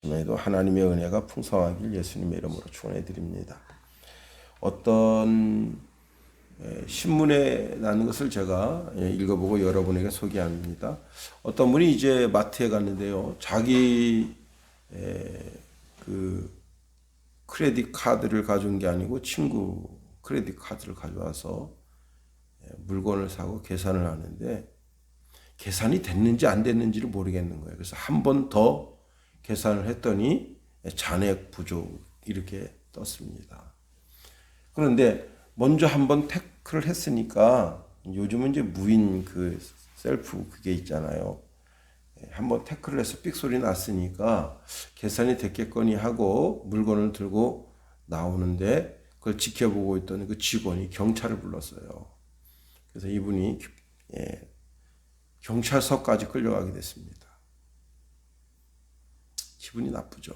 도 하나님의 은혜가 풍성하길 예수님의 이름으로 축원해 드립니다. 어떤 신문에 나는 것을 제가 읽어보고 여러분에게 소개합니다. 어떤 분이 이제 마트에 갔는데요, 자기 그 크레딧 카드를 가져온 게 아니고 친구 크레딧 카드를 가져와서 물건을 사고 계산을 하는데 계산이 됐는지 안 됐는지를 모르겠는 거예요. 그래서 한 번 더 계산을 했더니 잔액 부족 이렇게 떴습니다. 그런데 먼저 한번 태클을 했으니까 요즘은 이제 무인 그 셀프 그게 있잖아요. 한번 태클을 해서 삑 소리 났으니까 계산이 됐겠거니 하고 물건을 들고 나오는데 그걸 지켜보고 있던 그 직원이 경찰을 불렀어요. 그래서 이분이 경찰서까지 끌려가게 됐습니다. 기분이 나쁘죠.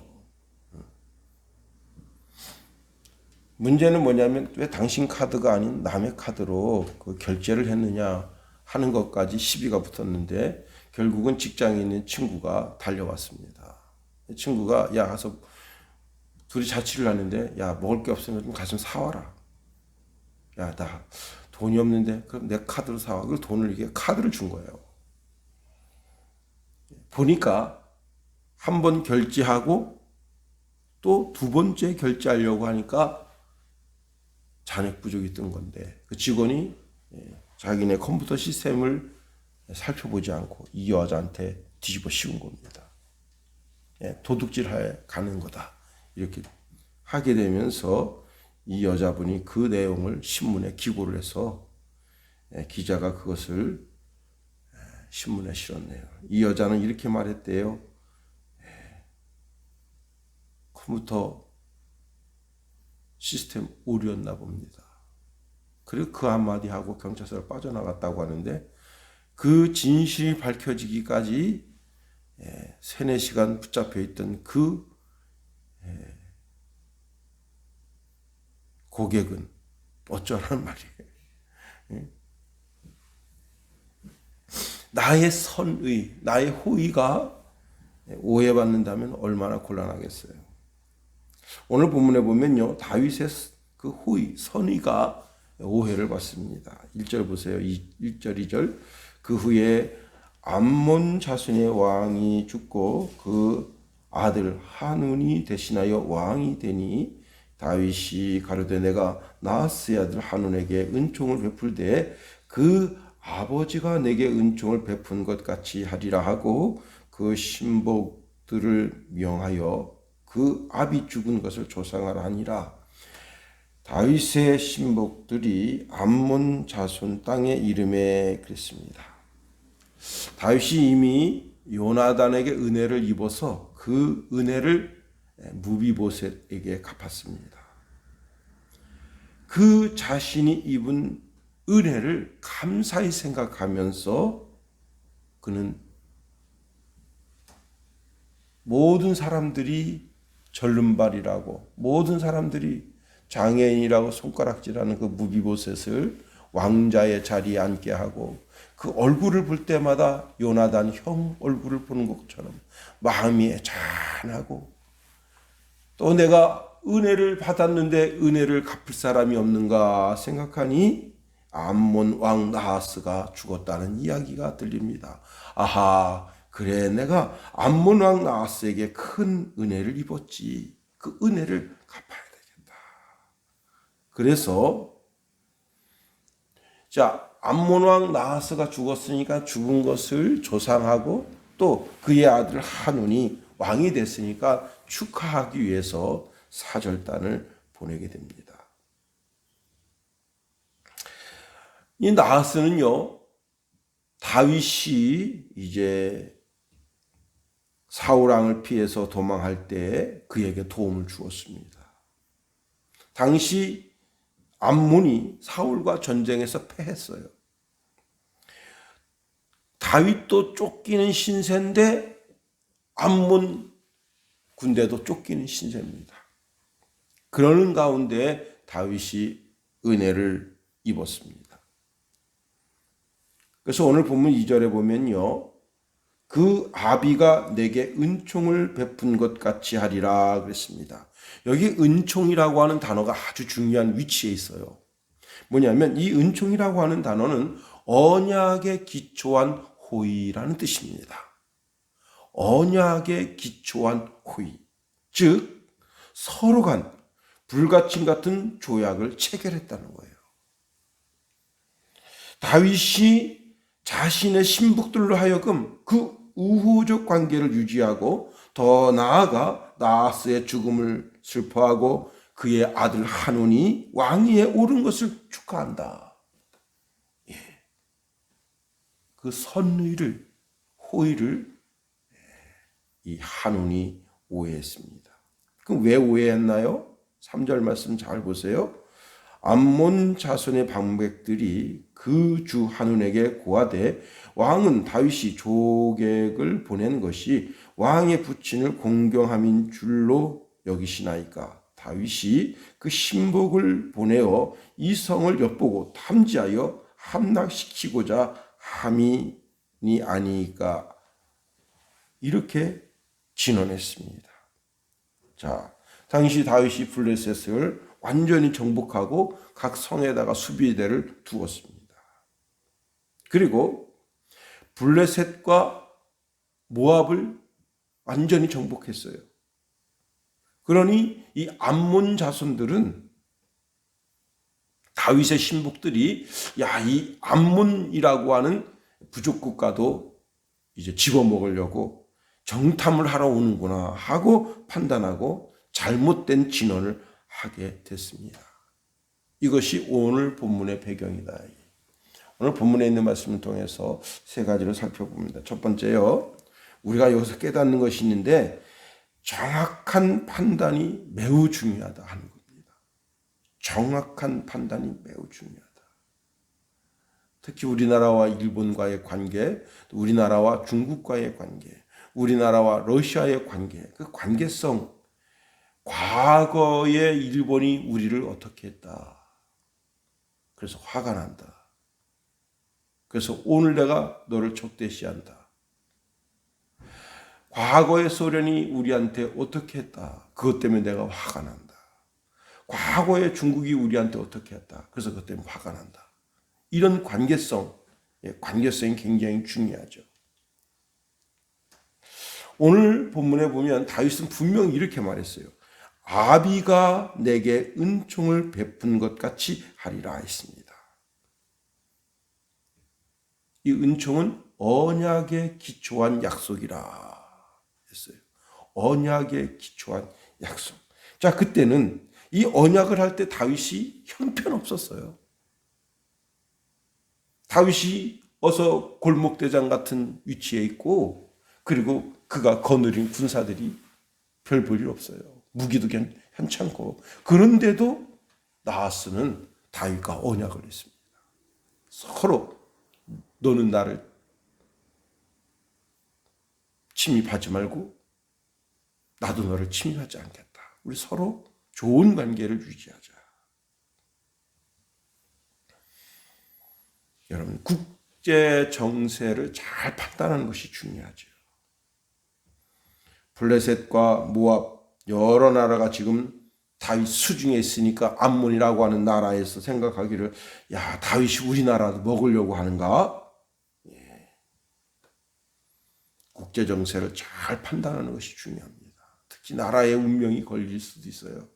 문제는 뭐냐면 왜 당신 카드가 아닌 남의 카드로 그 결제를 했느냐 하는 것까지 시비가 붙었는데 결국은 직장에 있는 친구가 달려왔습니다. 친구가 야 가서 둘이 자취를 하는데 야 먹을 게 없으면 좀 가서 사와라. 야 나 돈이 없는데 그럼 내 카드로 사와. 그걸 돈을 이게 카드를 준 거예요. 보니까 한 번 결제하고 또 두 번째 결제하려고 하니까 잔액 부족이 뜬 건데 그 직원이 자기네 컴퓨터 시스템을 살펴보지 않고 이 여자한테 뒤집어 씌운 겁니다. 도둑질해 가는 거다. 이렇게 하게 되면서 이 여자분이 그 내용을 신문에 기고를 해서 기자가 그것을 신문에 실었네요. 이 여자는 이렇게 말했대요. 컴퓨터 시스템 오류였나 봅니다. 그리고 그 한마디 하고 경찰서를 빠져나갔다고 하는데 그 진실이 밝혀지기까지 3, 4시간 붙잡혀 있던 그 고객은 어쩌라는 말이에요. 나의 선의, 나의 호의가 오해받는다면 얼마나 곤란하겠어요. 오늘 본문에 보면요, 다윗의 그 호의, 선의가 오해를 받습니다. 1절 보세요. 1절, 2절. 그 후에 암몬 자손의 왕이 죽고 그 아들 한운이 대신하여 왕이 되니 다윗이 가로되 내가 나하스의 아들 한운에게 은총을 베풀되 그 아버지가 내게 은총을 베푼 것 같이 하리라 하고 그 신복들을 명하여 그 아비 죽은 것을 조상하라 하니라. 다윗의 신복들이 암몬 자손 땅의 이름에 그랬습니다. 다윗이 이미 요나단에게 은혜를 입어서 그 은혜를 무비보셋에게 갚았습니다. 그 자신이 입은 은혜를 감사히 생각하면서 그는 모든 사람들이 절름발이라고 모든 사람들이 장애인이라고 손가락질하는 그 무비보셋을 왕자의 자리에 앉게 하고 그 얼굴을 볼 때마다 요나단 형 얼굴을 보는 것처럼 마음이 애잔하고 또 내가 은혜를 받았는데 은혜를 갚을 사람이 없는가 생각하니 암몬 왕 나하스가 죽었다는 이야기가 들립니다. 아하, 그래 내가 암몬 왕 나하스에게 큰 은혜를 입었지. 그 은혜를 갚아야 되겠다. 그래서 자, 암몬 왕 나하스가 죽었으니까 죽은 것을 조상하고 또 그의 아들 한운이 왕이 됐으니까 축하하기 위해서 사절단을 보내게 됩니다. 이 나하스는요, 다윗이 이제 사울 왕을 피해서 도망할 때 그에게 도움을 주었습니다. 당시 암몬이 사울과 전쟁에서 패했어요. 다윗도 쫓기는 신세인데 암몬 군대도 쫓기는 신세입니다. 그러는 가운데 다윗이 은혜를 입었습니다. 그래서 오늘 본문 2절에 보면요. 그 아비가 내게 은총을 베푼 것 같이 하리라 그랬습니다. 여기 은총이라고 하는 단어가 아주 중요한 위치에 있어요. 뭐냐면 이 은총이라고 하는 단어는 언약에 기초한 호의라는 뜻입니다. 언약에 기초한 호의. 즉 서로 간 불가침 같은 조약을 체결했다는 거예요. 다윗이 자신의 신복들로 하여금 그 우호적 관계를 유지하고 더 나아가 나하스의 죽음을 슬퍼하고 그의 아들 한온이 왕위에 오른 것을 축하한다. 예. 그 선의를, 호의를 이 한온이 오해했습니다. 그럼 왜 오해했나요? 3절 말씀 잘 보세요. 암몬 자손의 방백들이 그 주 한온에게 고하되 왕은 다윗이 조객을 보낸 것이 왕의 부친을 공경함인 줄로 여기시나이까. 다윗이 그 신복을 보내어 이 성을 엿보고 탐지하여 함락시키고자 함이 아니까. 이렇게 진언했습니다. 자, 당시 다윗이 블레셋을 완전히 정복하고 각 성에다가 수비대를 두었습니다. 그리고 블레셋과 모압을 완전히 정복했어요. 그러니 이 암몬 자손들은 다윗의 신복들이 이 암몬이라고 하는 부족 국가도 이제 집어먹으려고 정탐을 하러 오는구나 하고 판단하고 잘못된 진언을 하게 됐습니다. 이것이 오늘 본문의 배경이다. 오늘 본문에 있는 말씀을 통해서 세 가지를 살펴봅니다. 첫 번째요. 우리가 여기서 깨닫는 것이 있는데 정확한 판단이 매우 중요하다 하는 겁니다. 정확한 판단이 매우 중요하다. 특히 우리나라와 일본과의 관계, 우리나라와 중국과의 관계, 우리나라와 러시아의 관계, 그 관계성, 과거에 일본이 우리를 어떻게 했다. 그래서 화가 난다. 그래서 오늘 내가 너를 적대시한다. 과거의 소련이 우리한테 어떻게 했다. 그것 때문에 내가 화가 난다. 과거의 중국이 우리한테 어떻게 했다. 그래서 그것 때문에 화가 난다. 이런 관계성이 굉장히 중요하죠. 오늘 본문에 보면 다윗은 분명히 이렇게 말했어요. 아비가 내게 은총을 베푼 것 같이 하리라 했습니다. 이 은총은 언약에 기초한 약속이라 했어요. 언약에 기초한 약속. 자, 그때는 이 언약을 할 때 다윗이 형편없었어요. 다윗이 어서 골목대장 같은 위치에 있고 그리고 그가 거느린 군사들이 별 볼 일 없어요. 무기도 괜찮고 그런데도 나하스는 다윗과 언약을 했습니다. 서로 너는 나를 침입하지 말고 나도 너를 침입하지 않겠다. 우리 서로 좋은 관계를 유지하자. 여러분, 국제 정세를 잘 판단하는 것이 중요하죠. 블레셋과 모압 여러 나라가 지금 다윗 수중에 있으니까 암몬이라고 하는 나라에서 생각하기를 다윗이 우리나라도 먹으려고 하는가? 국제 정세를 잘 판단하는 것이 중요합니다. 특히 나라의 운명이 걸릴 수도 있어요.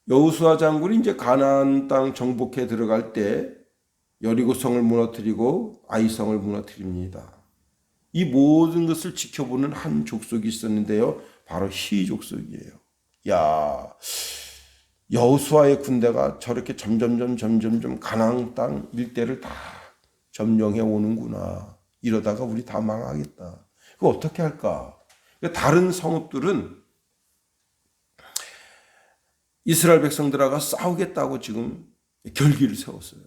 여호수아 장군이 이제 가나안 땅 정복해 들어갈 때 여리고성을 무너뜨리고 아이성을 무너뜨립니다. 이 모든 것을 지켜보는 한 족속이 있었는데요. 바로 히 족속이에요. 여호수아의 군대가 저렇게 점점 가나안 땅 일대를 다 점령해 오는구나. 이러다가 우리 다 망하겠다. 그거 어떻게 할까? 다른 성읍들은 이스라엘 백성들하고 싸우겠다고 지금 결기를 세웠어요.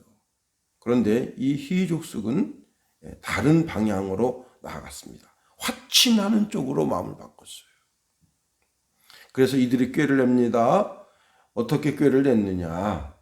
그런데 이 히족숙은 다른 방향으로 나아갔습니다. 화친하는 쪽으로 마음을 바꿨어요. 그래서 이들이 꾀를 냅니다. 어떻게 꾀를 냈느냐?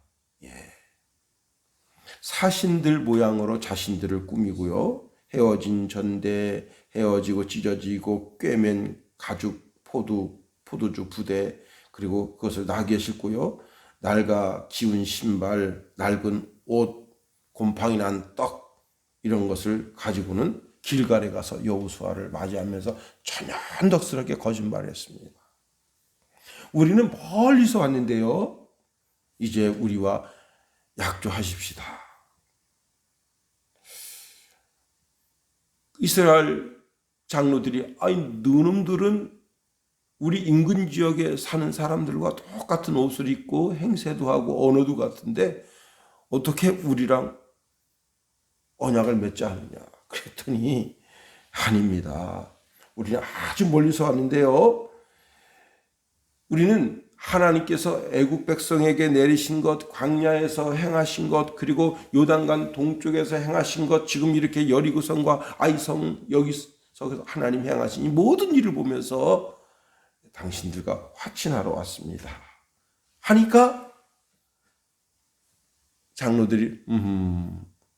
사신들 모양으로 자신들을 꾸미고요. 헤어진 전대, 헤어지고 찢어지고 꿰맨 가죽 포도주 부대, 그리고 그것을 나귀에 싣고요. 낡아 기운 신발, 낡은 옷, 곰팡이 난 떡, 이런 것을 가지고는 길갈에 가서 여호수아를 맞이하면서 천연덕스럽게 거짓말을 했습니다. 우리는 멀리서 왔는데요. 이제 우리와 약조하십시다. 이스라엘 장로들이 너놈들은 우리 인근 지역에 사는 사람들과 똑같은 옷을 입고 행세도 하고 언어도 같은데 어떻게 우리랑 언약을 맺자 하느냐. 그랬더니 아닙니다. 우리는 아주 멀리서 왔는데요. 우리는 하나님께서 애국 백성에게 내리신 것, 광야에서 행하신 것, 그리고 요단강 동쪽에서 행하신 것, 지금 이렇게 여리고성과 아이성 여기서 하나님 행하신 이 모든 일을 보면서 당신들과 화친하러 왔습니다. 하니까 장로들이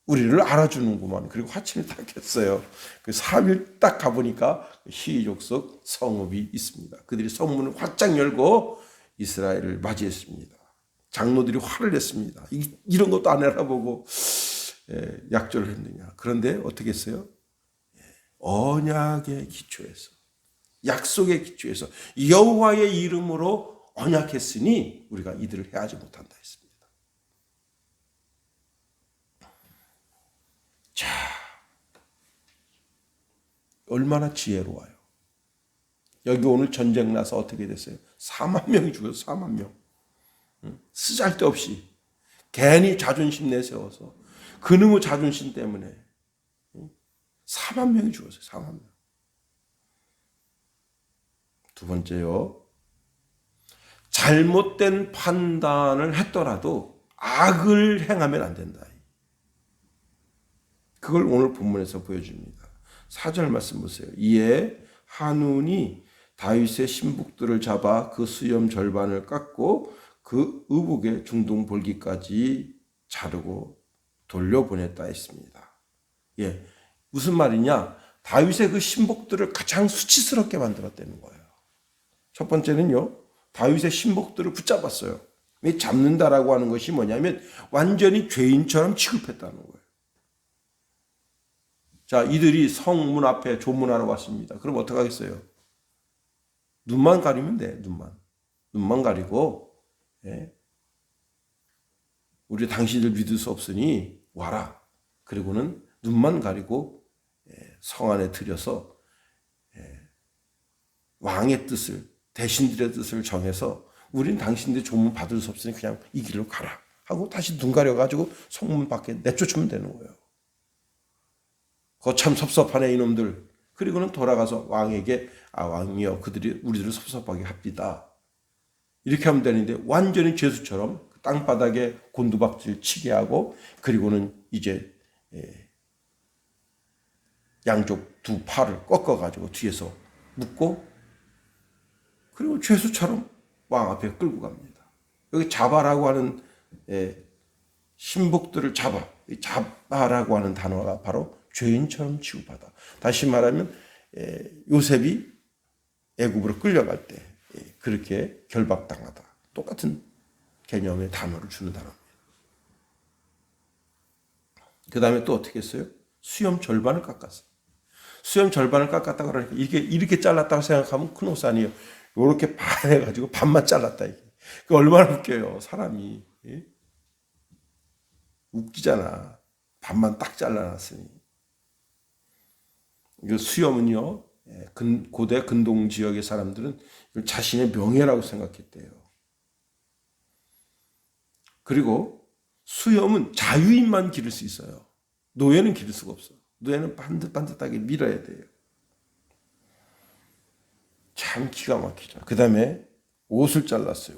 우리를 알아주는구만. 그리고 화친을 딱 했어요. 그 3일 딱 가보니까 히족석 성읍이 있습니다. 그들이 성문을 활짝 열고 이스라엘을 맞이했습니다. 장로들이 화를 냈습니다. 이런 것도 안 알아보고 약조를 했느냐. 그런데 어떻게 했어요? 언약의 기초에서, 약속의 기초에서 여호와의 이름으로 언약했으니 우리가 이들을 해하지 못한다 했습니다. 자, 얼마나 지혜로워요. 여기 오늘 전쟁 나서 어떻게 됐어요? 4만 명이 죽었어요. 4만 명. 쓰잘데없이 괜히 자존심 내세워서 그놈의 자존심 때문에 4만 명이 죽었어요. 4만 명. 두 번째요. 잘못된 판단을 했더라도 악을 행하면 안 된다. 그걸 오늘 본문에서 보여줍니다. 4절 말씀 보세요. 이에 한운이 다윗의 신복들을 잡아 그 수염 절반을 깎고 그 의복의 중동 볼기까지 자르고 돌려보냈다 했습니다. 예, 무슨 말이냐? 다윗의 그 신복들을 가장 수치스럽게 만들었다는 거예요. 첫 번째는요, 다윗의 신복들을 붙잡았어요. 잡는다라고 하는 것이 뭐냐면 완전히 죄인처럼 취급했다는 거예요. 자, 이들이 성문 앞에 조문하러 왔습니다. 그럼 어떡하겠어요? 눈만 가리면 돼, 눈만 가리고, 예. 우리 당신들 믿을 수 없으니 와라. 그리고는 눈만 가리고 성 안에 들여서 왕의 뜻을, 대신들의 뜻을 정해서 우린 당신들 조문 받을 수 없으니 그냥 이 길로 가라 하고 다시 눈 가려가지고 성문 밖에 내쫓으면 되는 거예요. 참 섭섭하네 이놈들. 그리고는 돌아가서 왕에게 왕이여 그들이 우리들을 섭섭하게 합디다. 이렇게 하면 되는데 완전히 죄수처럼 땅바닥에 곤두박질 치게 하고 그리고는 이제 양쪽 두 팔을 꺾어가지고 뒤에서 묶고 그리고 죄수처럼 왕 앞에 끌고 갑니다. 여기 잡아라고 하는 신복들을 잡아라고 하는 단어가 바로 죄인처럼 취급하다. 다시 말하면 요셉이 애굽으로 끌려갈 때 그렇게 결박당하다. 똑같은 개념의 단어를 주는 단어입니다. 그 다음에 또 어떻게 했어요? 수염 절반을 깎았어요. 수염 절반을 깎았다 그러니까 이렇게 잘랐다고 생각하면 큰 옷 아니에요. 이렇게 반해가지고 반만 잘랐다. 이게. 그 얼마나 웃겨요, 사람이. 예? 웃기잖아. 반만 딱 잘라놨으니. 이 수염은요, 고대 근동 지역의 사람들은 자신의 명예라고 생각했대요. 그리고 수염은 자유인만 기를 수 있어요. 노예는 기를 수가 없어. 노예는 반듯반듯하게 밀어야 돼요. 참 기가 막히죠. 그 다음에 옷을 잘랐어요.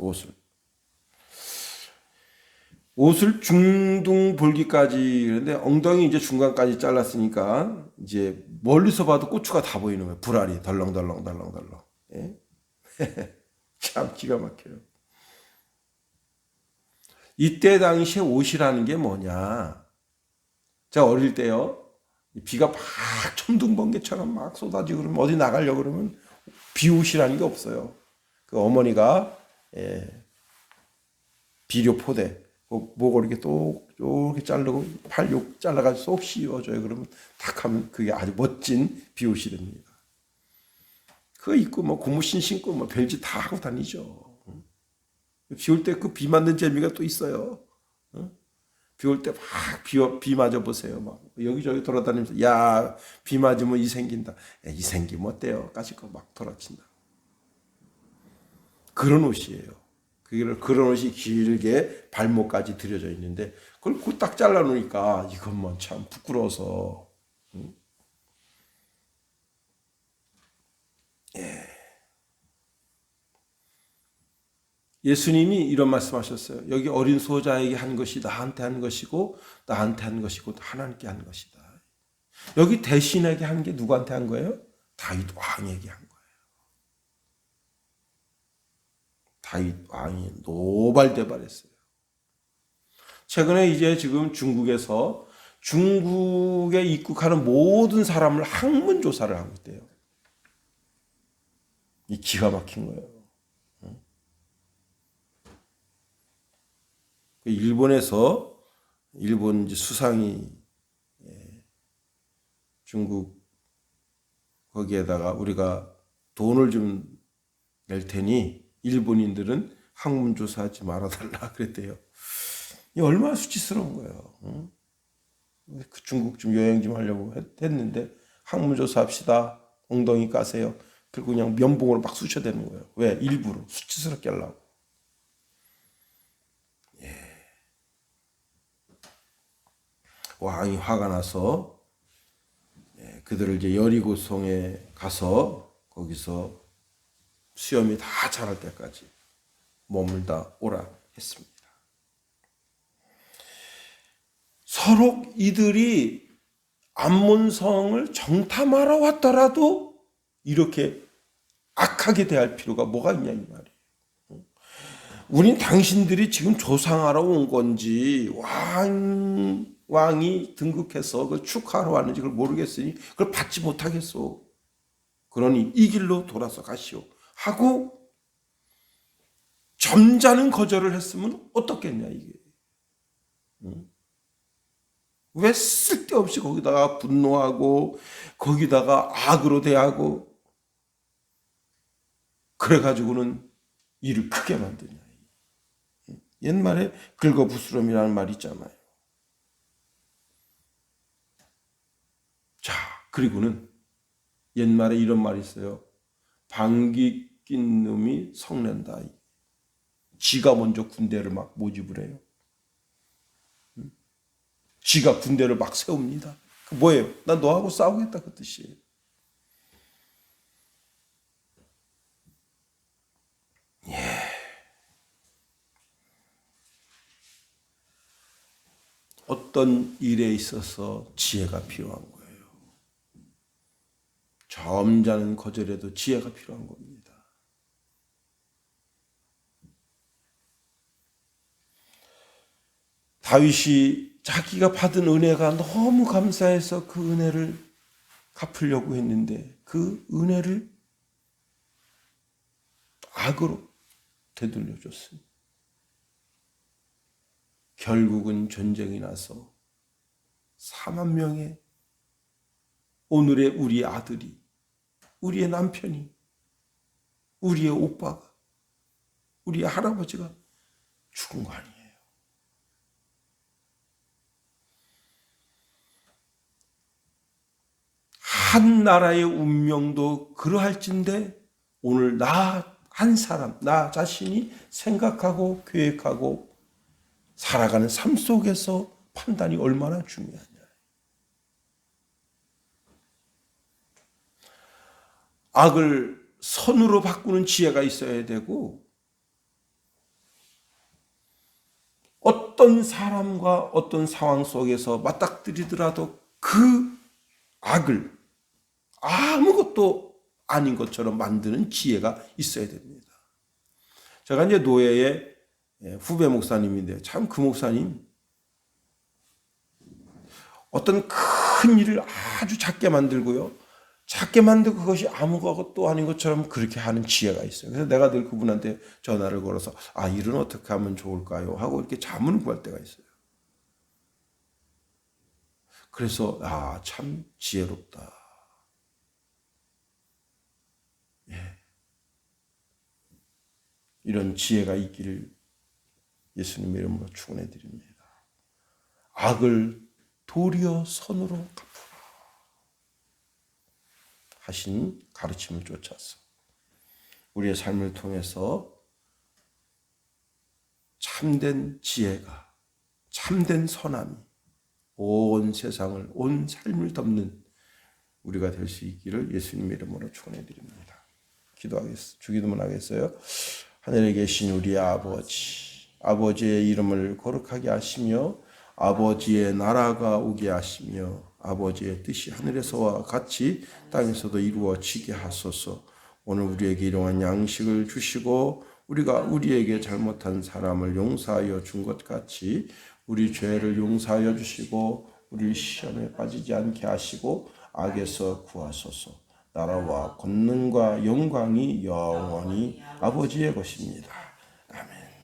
옷을 중둥 볼기까지. 그런데 엉덩이 이제 중간까지 잘랐으니까 이제 멀리서 봐도 고추가 다 보이는 거예요. 불알이 덜렁덜렁. 예? 참 기가 막혀요. 이때 당시에 옷이라는 게 뭐냐? 제가 어릴 때요, 비가 막 천둥번개처럼 막 쏟아지고 그러면 어디 나가려고 그러면 비옷이라는 게 없어요. 그 어머니가 비료 포대 목을 이렇게 또 이렇게 자르고 팔 요 잘라가지고 쏙 씌워줘요. 그러면 탁 하면 그게 아주 멋진 비옷이 됩니다. 그거 입고 뭐 고무신 신고 뭐 별짓 다 하고 다니죠. 비 올 때 그 비 맞는 재미가 또 있어요. 비 올 때 막 비 맞아 보세요. 막 여기저기 돌아다니면서 야, 비 맞으면 이 생긴다. 야, 이 생기면 어때요? 까짓 거막 돌아친다. 그런 옷이에요. 그런 옷이 길게 발목까지 들여져 있는데 그걸 곧 딱 잘라 놓으니까 이것만 참 부끄러워서. 예수님이 이런 말씀하셨어요. 여기 어린 소자에게 한 것이 나한테 한 것이고 나한테 한 것이고 하나님께 한 것이다. 여기 대신에게 한 게 누구한테 한 거예요? 다윗 왕에게 한 거예요. 다윗 왕이 노발대발했어요. 최근에 이제 지금 중국에 입국하는 모든 사람을 학문 조사를 하고 있대요. 이 기가 막힌 거예요. 일본 이제 수상이 중국 거기에다가 우리가 돈을 좀 낼 테니 일본인들은 학문 조사하지 말아달라 그랬대요. 이 얼마나 수치스러운 거예요. 그 중국 좀 여행 좀 하려고 했는데 학문 조사합시다. 엉덩이 까세요. 그리고 그냥 면봉으로 막 쑤셔대는 거예요. 왜? 일부러 수치스럽게 하려고. 왕이 화가 나서 그들을 이제 여리고성에 가서 거기서 수염이 다 자랄 때까지 머물다 오라 했습니다. 서로 이들이 암몬성을 정탐하러 왔더라도 이렇게 악하게 대할 필요가 뭐가 있냐 이 말이에요. 우린 당신들이 지금 조상하러 온 건지 왕이 등극해서 그걸 축하하러 왔는지 그걸 모르겠으니 그걸 받지 못하겠소. 그러니 이 길로 돌아서 가시오. 하고 점잖은 거절을 했으면 어떻겠냐 이게. 왜 쓸데없이 거기다가 분노하고 거기다가 악으로 대하고 그래가지고는 일을 크게 만드냐. 옛말에 긁어부스럼이라는 말이 있잖아요. 자, 그리고는 옛말에 이런 말이 있어요. 방귀 낀 놈이 성낸다. 지가 먼저 군대를 막 모집을 해요. 지가 군대를 막 세웁니다. 그 뭐예요? 난 너하고 싸우겠다 그 뜻이에요. 어떤 일에 있어서 지혜가 필요한 거예요. 점잖은 거절에도 지혜가 필요한 겁니다. 다윗이 자기가 받은 은혜가 너무 감사해서 그 은혜를 갚으려고 했는데 그 은혜를 악으로 되돌려줬습니다. 결국은 전쟁이 나서 4만 명의 오늘의 우리 아들이, 우리의 남편이, 우리의 오빠가, 우리의 할아버지가 죽은 거 아니에요. 한 나라의 운명도 그러할진데 오늘 한 사람, 나 자신이 생각하고 계획하고 살아가는 삶 속에서 판단이 얼마나 중요하냐. 악을 선으로 바꾸는 지혜가 있어야 되고 어떤 사람과 어떤 상황 속에서 맞닥뜨리더라도 그 악을 아무것도 아닌 것처럼 만드는 지혜가 있어야 됩니다. 제가 이제 노예의 후배 목사님인데 참 그 목사님 어떤 큰 큰 일을 아주 작게 만들고요. 작게 만들고 그것이 아무것도 아닌 것처럼 그렇게 하는 지혜가 있어요. 그래서 내가 늘 그분한테 전화를 걸어서 일은 어떻게 하면 좋을까요? 하고 이렇게 자문을 구할 때가 있어요. 그래서 참 지혜롭다. 이런 지혜가 있기를 예수님의 이름으로 축원해 드립니다. 악을 도리어 선으로 갚으라 하신 가르침을 쫓아서 우리의 삶을 통해서 참된 지혜가, 참된 선함이 온 세상을, 온 삶을 덮는 우리가 될 수 있기를 예수님의 이름으로 축원해 드립니다. 주기도문 하겠어요. 하늘에 계신 우리 아버지의 이름을 거룩하게 하시며 아버지의 나라가 오게 하시며 아버지의 뜻이 하늘에서와 같이 땅에서도 이루어지게 하소서. 오늘 우리에게 일용할 양식을 주시고 우리가 우리에게 잘못한 사람을 용서하여 준 것 같이 우리 죄를 용서하여 주시고 우리 시험에 빠지지 않게 하시고 악에서 구하소서. 나라와 권능과 영광이 영원히 아버지의 것입니다.